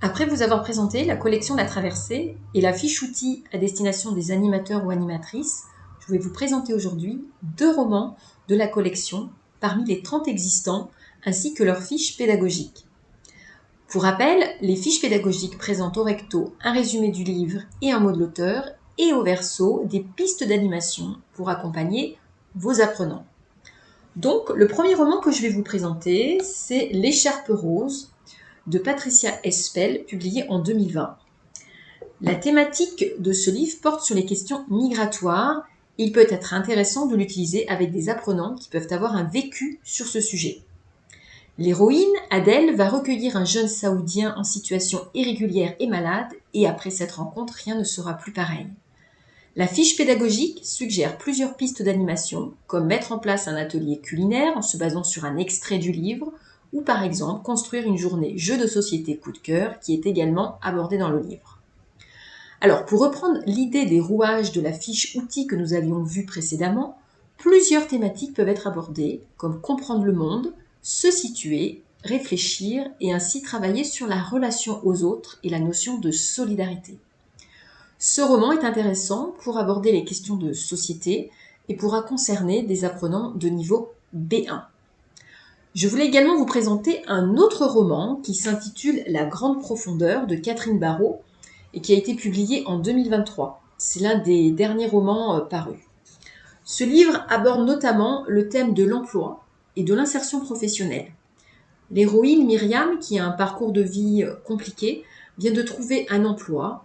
Après vous avoir présenté la collection La Traversée et la fiche outil à destination des animateurs ou animatrices, je vais vous présenter aujourd'hui 2 romans de la collection parmi les 30 existants, ainsi que leurs fiches pédagogiques. Pour rappel, les fiches pédagogiques présentent au recto un résumé du livre et un mot de l'auteur, et au verso des pistes d'animation pour accompagner vos apprenants. Donc, le premier roman que je vais vous présenter, c'est L'écharpe rose de Patricia Espel, publié en 2020. La thématique de ce livre porte sur les questions migratoires. Il peut être intéressant de l'utiliser avec des apprenants qui peuvent avoir un vécu sur ce sujet. L'héroïne, Adèle, va recueillir un jeune Saoudien en situation irrégulière et malade, et après cette rencontre, rien ne sera plus pareil. La fiche pédagogique suggère plusieurs pistes d'animation, comme mettre en place un atelier culinaire en se basant sur un extrait du livre, ou par exemple construire une journée jeu de société coup de cœur qui est également abordée dans le livre. Alors, pour reprendre l'idée des rouages de la fiche outil que nous avions vue précédemment, plusieurs thématiques peuvent être abordées, comme comprendre le monde, se situer, réfléchir et ainsi travailler sur la relation aux autres et la notion de solidarité. Ce roman est intéressant pour aborder les questions de société et pourra concerner des apprenants de niveau B1. Je voulais également vous présenter un autre roman qui s'intitule La Grande Profondeur de Catherine Barraud et qui a été publié en 2023. C'est l'un des derniers romans parus. Ce livre aborde notamment le thème de l'emploi et de l'insertion professionnelle. L'héroïne Myriam, qui a un parcours de vie compliqué, vient de trouver un emploi,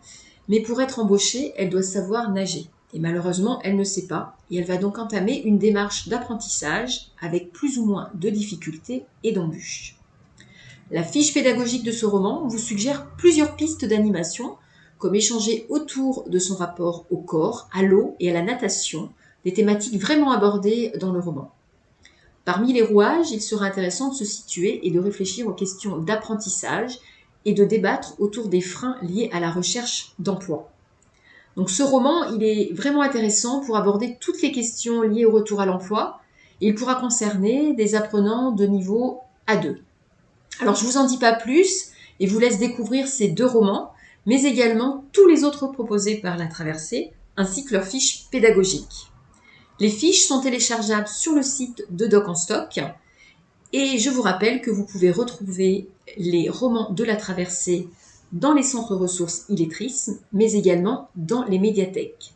mais pour être embauchée, elle doit savoir nager. Et malheureusement, elle ne sait pas, et elle va donc entamer une démarche d'apprentissage avec plus ou moins de difficultés et d'embûches. La fiche pédagogique de ce roman vous suggère plusieurs pistes d'animation, comme échanger autour de son rapport au corps, à l'eau et à la natation, des thématiques vraiment abordées dans le roman. Parmi les rouages, il sera intéressant de se situer et de réfléchir aux questions d'apprentissage et de débattre autour des freins liés à la recherche d'emploi. Donc ce roman, il est vraiment intéressant pour aborder toutes les questions liées au retour à l'emploi et il pourra concerner des apprenants de niveau A2. Alors je vous en dis pas plus et vous laisse découvrir ces 2 romans, mais également tous les autres proposés par La Traversée, ainsi que leurs fiches pédagogiques. Les fiches sont téléchargeables sur le site de Doc en Stock et je vous rappelle que vous pouvez retrouver les romans de La Traversée dans les centres ressources illettrisme, mais également dans les médiathèques.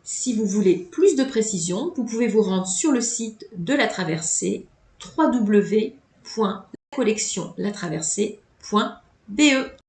Si vous voulez plus de précisions, vous pouvez vous rendre sur le site de La Traversée www.lacollectionlatraversée.be.